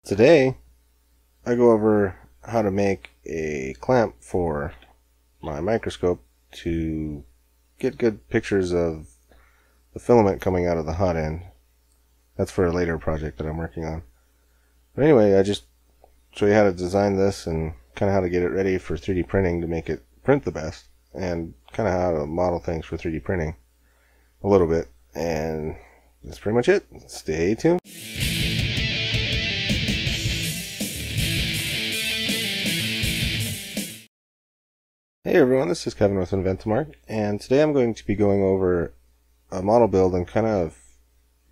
Today, I go over how to make a clamp for my microscope to get good pictures of the filament coming out of the hot end. That's for a later project that I'm working on. But anyway, I just show you how to design this and kind of how to get it ready for 3D printing to make it print the best, and kind of how to model things for 3D printing a little bit. And that's pretty much it. Stay tuned. Hey everyone, this is Kevin with Inventomark, and today I'm going to be going over a model build and kind of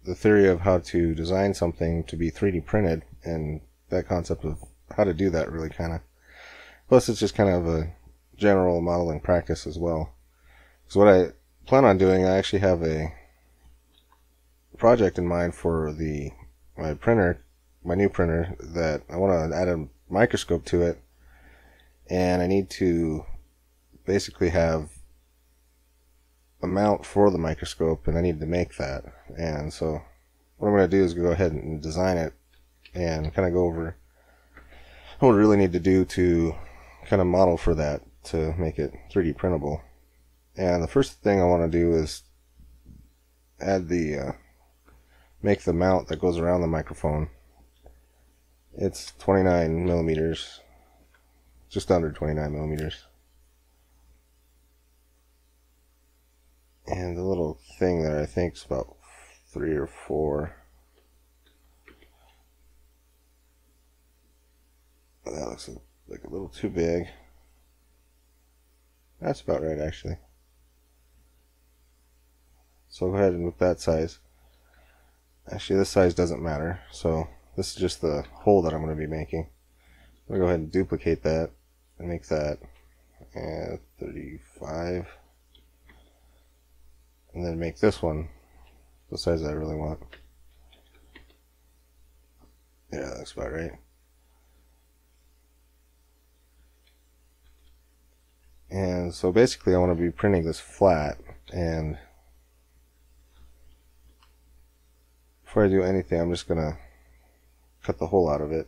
the theory of how to design something to be 3D printed, and that concept of how to do that really kind of. Plus it's just kind of a general modeling practice as well. So what I plan on doing, I actually have a project in mind for my printer, my new printer, that I want to add a microscope to it, and I need to basically have a mount for the microscope, and I need to make that. And so what I'm going to do is go ahead and design it and kind of go over what we really need to do to kind of model for that to make it 3D printable. And the first thing I want to do is add make the mount that goes around the microphone. It's 29 millimeters, just under 29 millimeters. And the little thing there, I think, is about 3 or 4. That looks like a little too big. That's about right, actually. So go ahead and with that size. Actually, this size doesn't matter. So this is just the hole that I'm going to be making. I'm going to go ahead and duplicate that and make that 35. And then make this one the size I really want. Yeah, that's about right. And so basically I want to be printing this flat, and before I do anything, I'm just going to cut the hole out of it.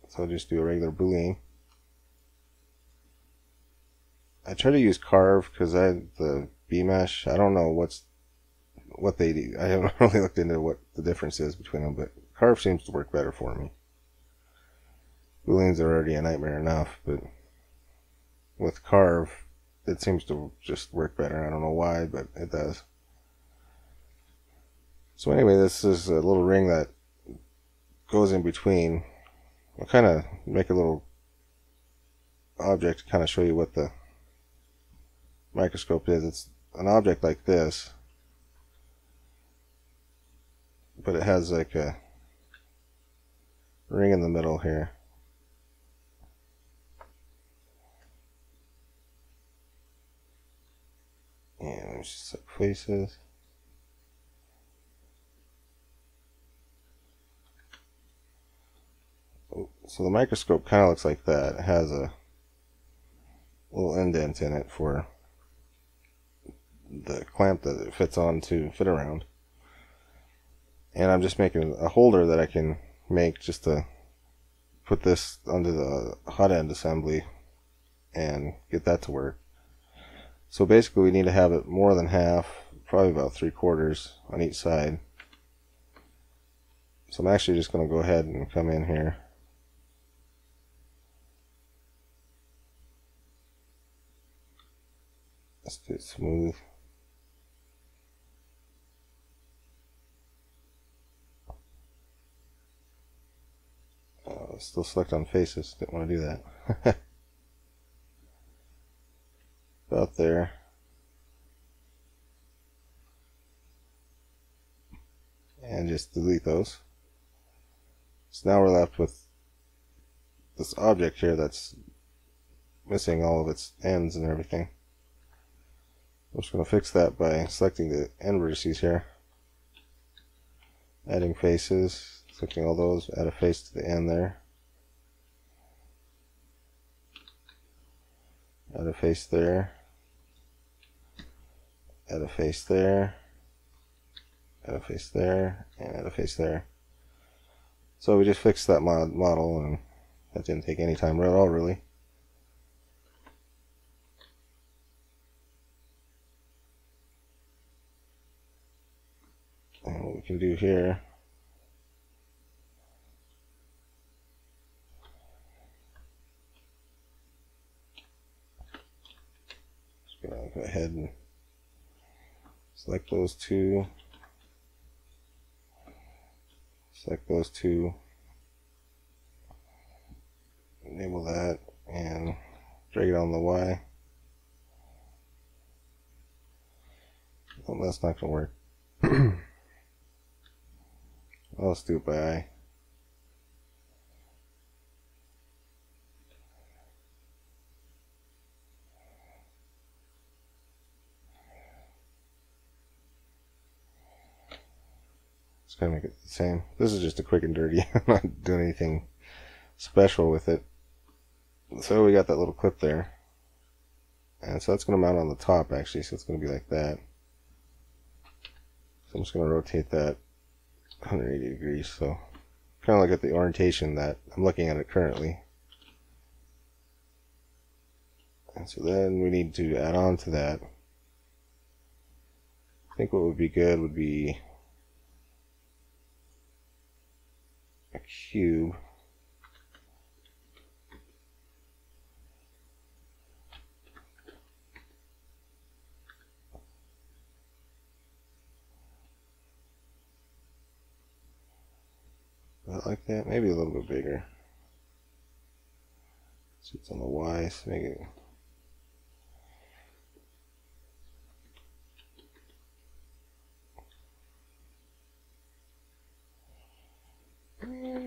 So I'll just do a regular boolean. I try to use carve because the B-mesh, I don't know what they do. I haven't really looked into what the difference is between them, but carve seems to work better for me. Booleans are already a nightmare enough, but with carve it seems to just work better. I don't know why, but it does. So anyway, this is a little ring that goes in between. I'll kind of make a little object to kind of show you what the microscope is. It's an object like this, but it has like a ring in the middle here. And let's just set faces. So the microscope kind of looks like that. It has a little indent in it for the clamp that it fits on to fit around. And I'm just making a holder that I can make just to put this under the hot end assembly and get that to work. So basically we need to have it more than half, probably about 3/4 on each side. So I'm actually just going to go ahead and come in here. Let's do it smooth. Still select on faces, didn't want to do that. About there. And just delete those. So now we're left with this object here that's missing all of its ends and everything. I'm just going to fix that by selecting the end vertices here, adding faces, selecting all those, add a face to the end there, add a face there, add a face there, add a face there, and add a face there. So we just fixed that model, and that didn't take any time at all, really. And what we can do here, just gonna go ahead and select those two, enable that, and drag it on the Y. Oh, that's not gonna work. Let's do it by eye. Just gonna make it the same. This is just a quick and dirty. I'm not doing anything special with it. So we got that little clip there, and so that's gonna mount on the top actually. So it's gonna be like that. So I'm just gonna rotate that 180 degrees. So kind of look at the orientation that I'm looking at it currently. And so then we need to add on to that. I think what would be good would be a cube. Like that, maybe a little bit bigger. So it's on the Y, so make it.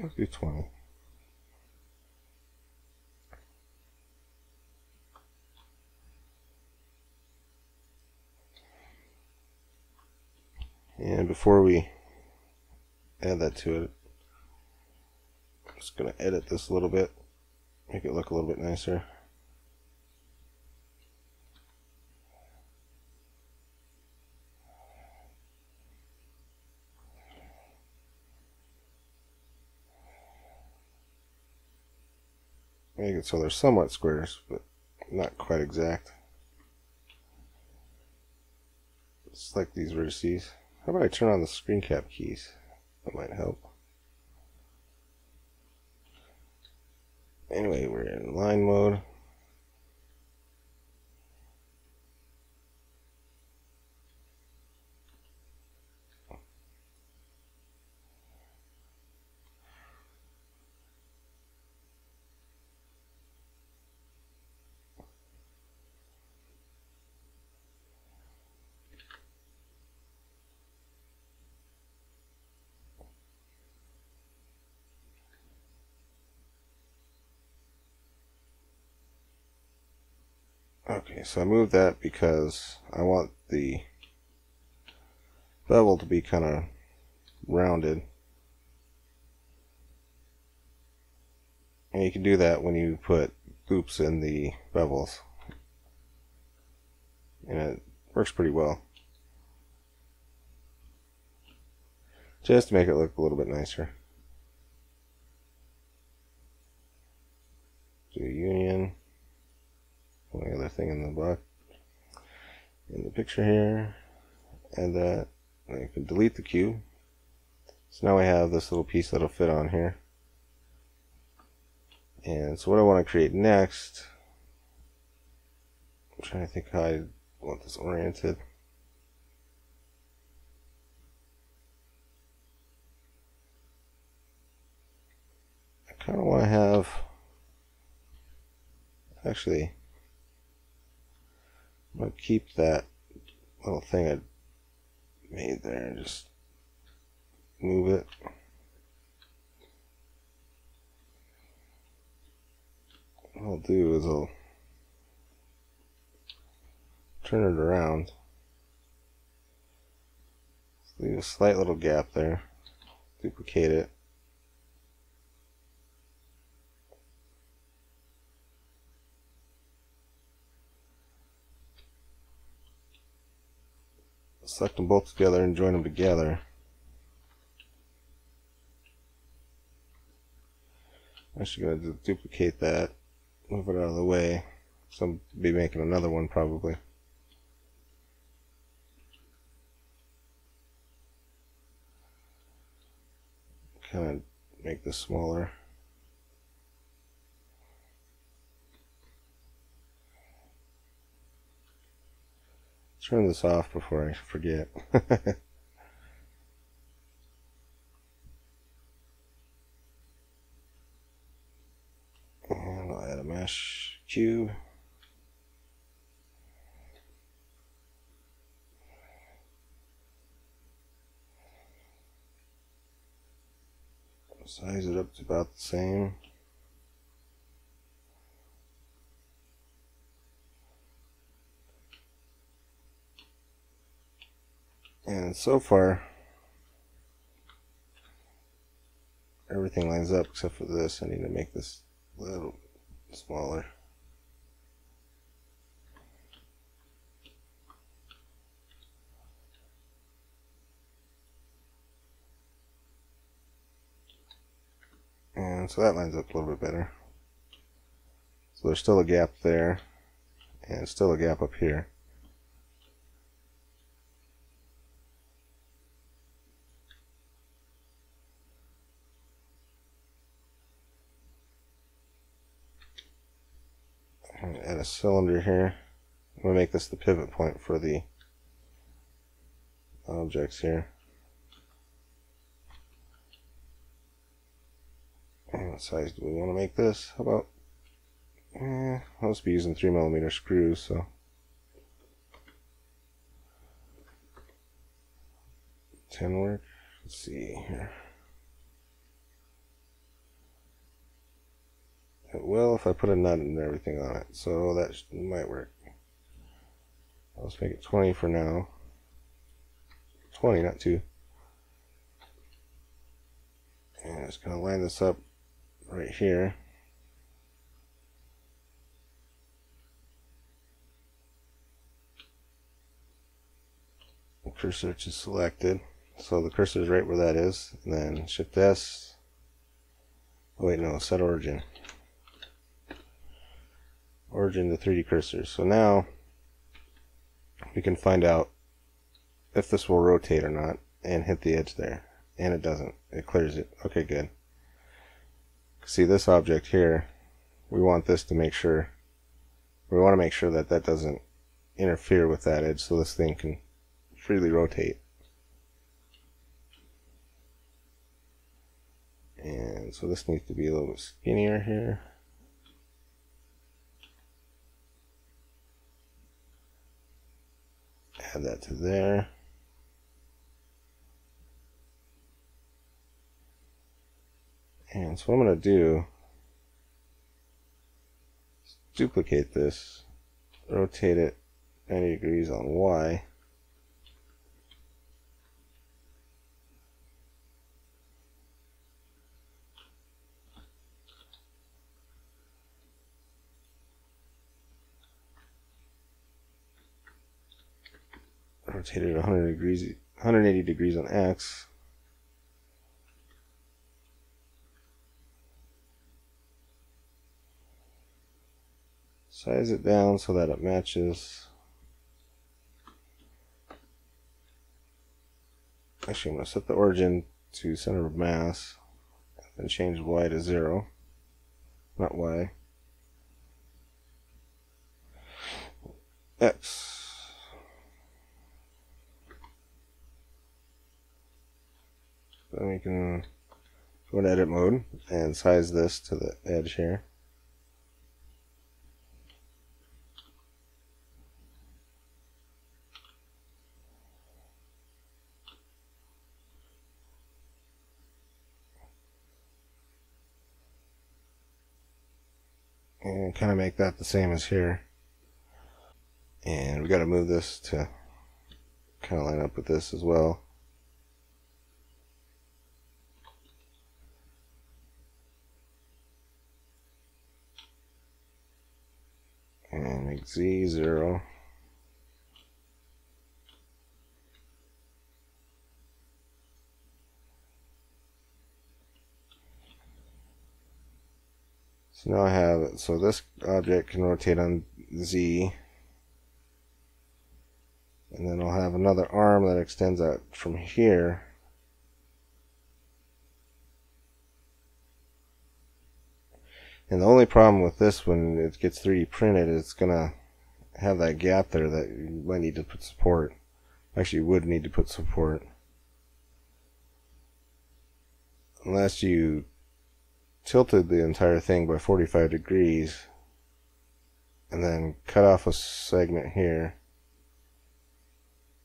Let's do 20. And before we add that to it, I'm just going to edit this a little bit, make it look a little bit nicer. Make it so they're somewhat squares, but not quite exact. Select these vertices. How about I turn on the screen cap keys? That might help. Anyway, we're in line mode. Okay, so I moved that because I want the bevel to be kind of rounded. And you can do that when you put loops in the bevels. And it works pretty well. Just to make it look a little bit nicer. Do a union. Only other thing in the box, in the picture here, and that. And you can delete the cube. So now we have this little piece that'll fit on here. And so what I want to create next, I'm trying to think how I want this oriented. I kind of want to have, actually, I'm going to keep that little thing I made there and just move it. What I'll do is I'll turn it around. Leave a slight little gap there. Duplicate it. Select them both together and join them together. I'm actually going to duplicate that, move it out of the way, so I'll be making another one probably. Kind of make this smaller. Turn this off before I forget. And I'll add a mesh cube. Size it up to about the same. And so far, everything lines up except for this. I need to make this a little smaller. And so that lines up a little bit better. So there's still a gap there, and still a gap up here. I'm going to add a cylinder here. I'm going to make this the pivot point for the objects here. And what size do we want to make this? How about, I'll just be using 3mm screws, so 10 work. Let's see here. It will if I put a nut and everything on it, so that might work. Let's make it 20 for now. 20, not 2. And it's going to line this up right here. The cursor is selected, so the cursor is right where that is, and then Shift S. Oh wait, no, set origin. Origin to 3D cursor. So now we can find out if this will rotate or not and hit the edge there. And it doesn't. It clears it. Okay, good. See this object here, we want this to make sure, we want to make sure that that doesn't interfere with that edge so this thing can freely rotate. And so this needs to be a little bit skinnier here. Add that to there. And so what I'm going to do is duplicate this, rotate it 90 degrees on Y. Rotate it 180 degrees on X. Size it down so that it matches. Actually, I'm going to set the origin to center of mass and change Y to 0. Not Y. X. Then we can go to edit mode and size this to the edge here. And kind of make that the same as here. And we got to move this to kind of line up with this as well. And make Z 0. So now I have it. So this object can rotate on Z. And then I'll have another arm that extends out from here. And the only problem with this when it gets 3D printed is it's going to have that gap there that you might need to put support. Actually, you would need to put support. Unless you tilted the entire thing by 45 degrees and then cut off a segment here.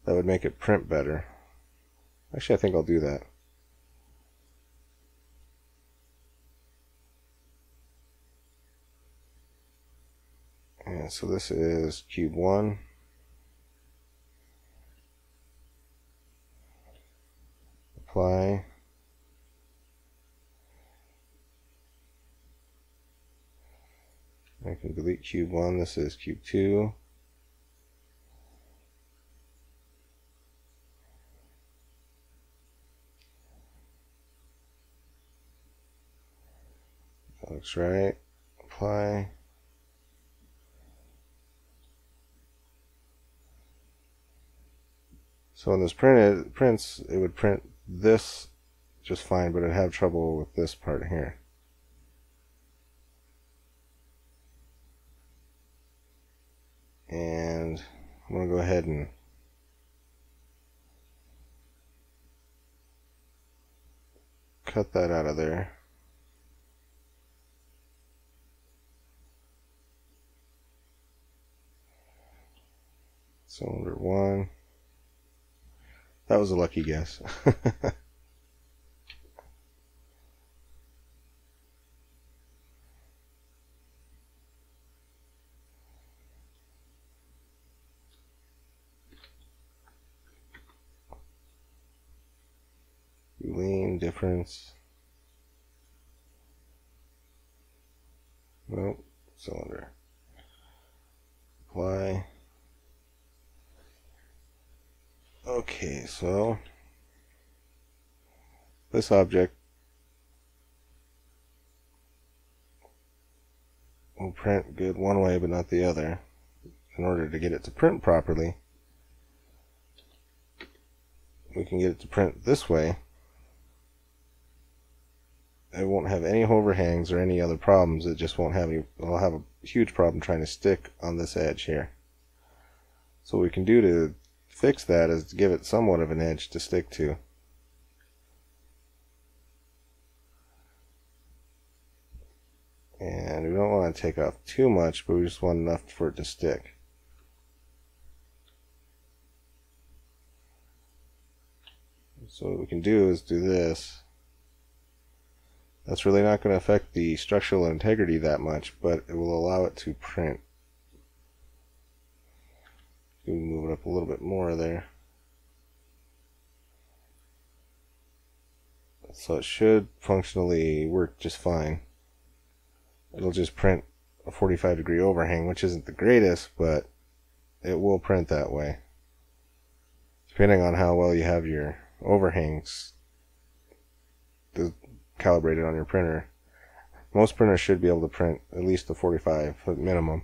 That would make it print better. Actually, I think I'll do that. And so this is cube 1. Apply. I can delete cube 1. This is cube 2. That looks right. Apply. So when this prints, it would print this just fine, but it'd have trouble with this part here. And I'm going to go ahead and cut that out of there. Cylinder 1. That was a lucky guess. Boolean difference. Nope. Cylinder. Apply. Okay, so this object will print good one way but not the other. In order to get it to print properly, we can get it to print this way. It won't have any overhangs or any other problems. It just won't have any. It'll have a huge problem trying to stick on this edge here. So what we can do to fix that is to give it somewhat of an edge to stick to. And we don't want to take off too much, but we just want enough for it to stick. So what we can do is do this. That's really not going to affect the structural integrity that much, but it will allow it to print. We can move it up a little bit more there. So it should functionally work just fine. It'll just print a 45-degree overhang, which isn't the greatest, but it will print that way. Depending on how well you have your overhangs calibrated on your printer. Most printers should be able to print at least a 45 at minimum.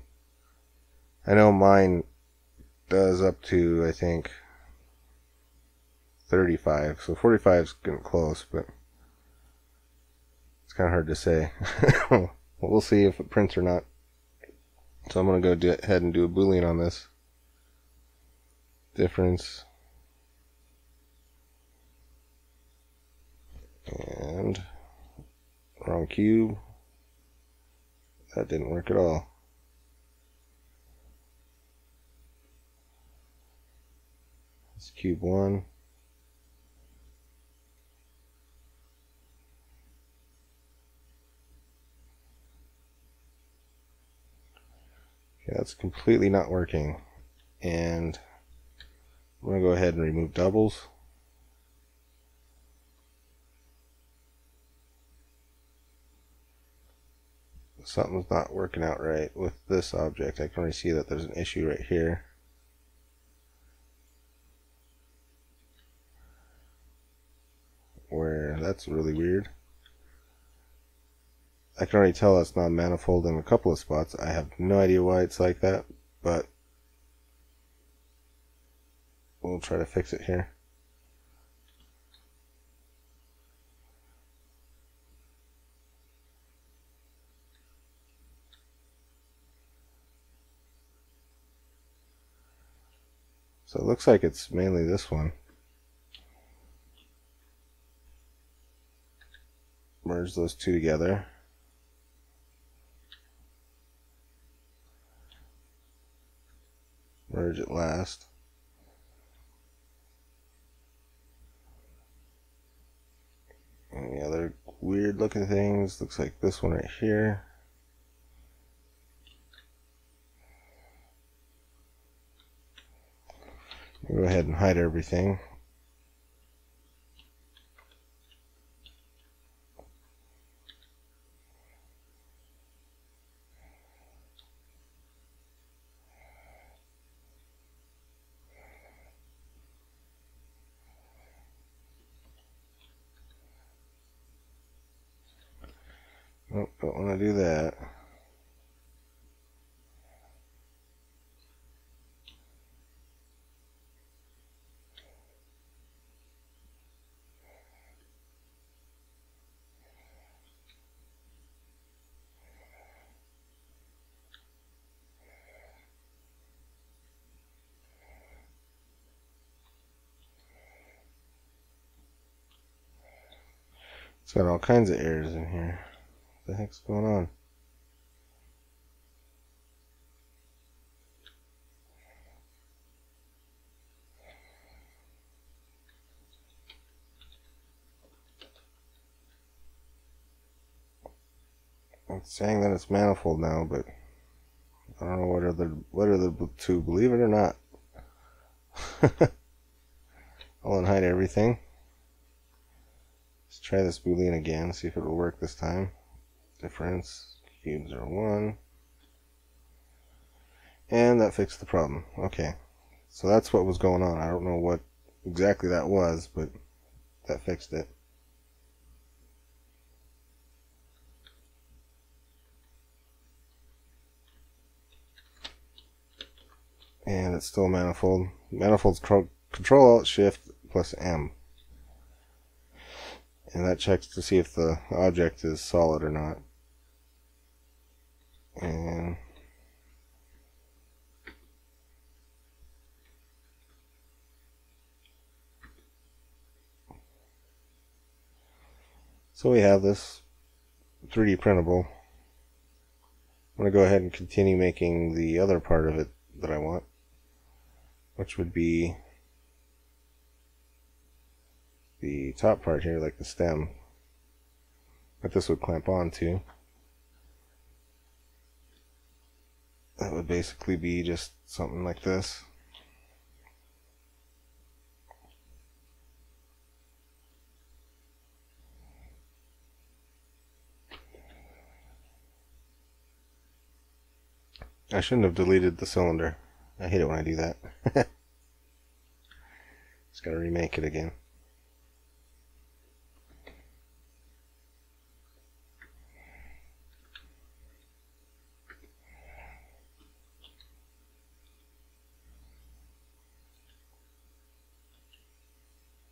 I know mine does up to, I think, 35, so 45 is getting close, but it's kind of hard to say. Well, we'll see if it prints or not. So I'm going to go ahead and do a Boolean on this. Difference. And wrong cube. That didn't work at all. It's cube 1. Okay, that's completely not working. And I'm going to go ahead and remove doubles. Something's not working out right with this object. I can already see that there's an issue right here. Where that's really weird. I can already tell it's not manifold in a couple of spots. I have no idea why it's like that, but we'll try to fix it here. So it looks like it's mainly this one. Merge those two together. Merge it last. And the other weird looking things, looks like this one right here. Go ahead and hide everything. Oh, don't want to do that. It's got all kinds of errors in here. What the heck's going on? It's saying that it's manifold now, but I don't know whether to believe it or not. I'll unhide everything. Let's try this Boolean again, see if it will work this time. Difference, cubes are 1. And that fixed the problem. Okay, so that's what was going on. I don't know what exactly that was, but that fixed it. And it's still manifold. Manifold's Control-Alt-Shift+M. And that checks to see if the object is solid or not. And so we have this 3D printable. I'm going to go ahead and continue making the other part of it that I want, which would be the top part here, like the stem, that this would clamp onto. That would basically be just something like this. I shouldn't have deleted the cylinder. I hate it when I do that. Just gotta remake it again.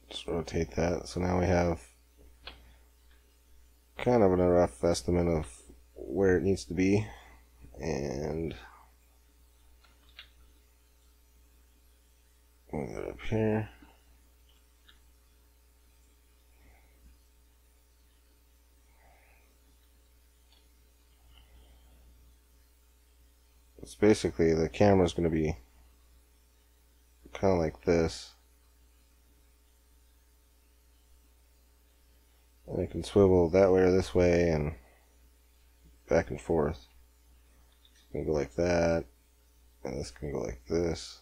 Just rotate that. So now we have kind of a rough estimate of where it needs to be. And move it up here. It's basically the camera's going to be kind of like this. And it can swivel that way or this way and back and forth. It's going to go like that, and this can go like this.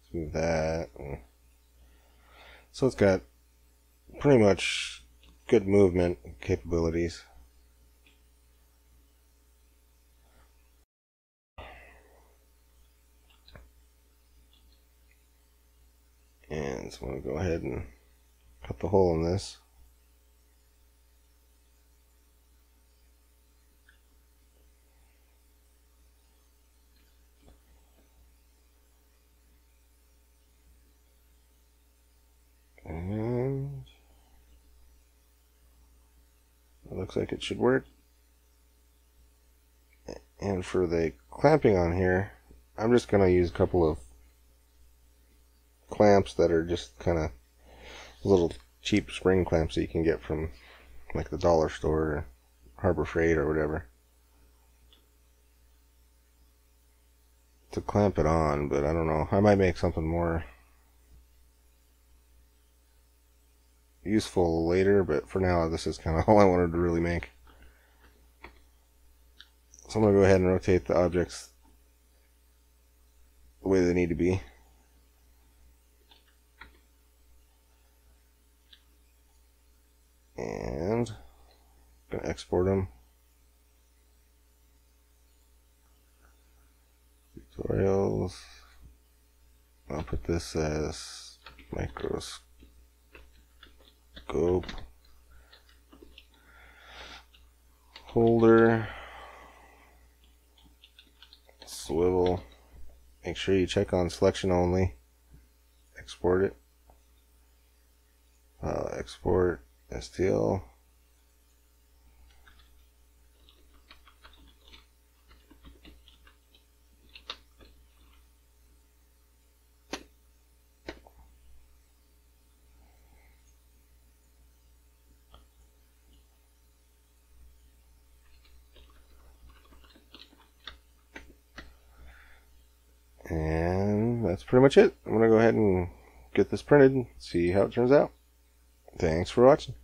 Let's move that. And so it's got pretty much good movement capabilities. And so I'm going to go ahead and cut the hole in this. It looks like it should work. And for the clamping on here, I'm just going to use a couple of clamps that are just kind of little cheap spring clamps that you can get from like the dollar store or Harbor Freight or whatever to clamp it on. But I don't know, I might make something more useful later, but for now this is kind of all I wanted to really make. So I'm going to go ahead and rotate the objects the way they need to be. And I'm going to export them. Tutorials. I'll put this as microscope. Holder. Swivel. Make sure you check on selection only. Export it. Export STL. And that's pretty much it. I'm going to go ahead and get this printed and see how it turns out. Thanks for watching.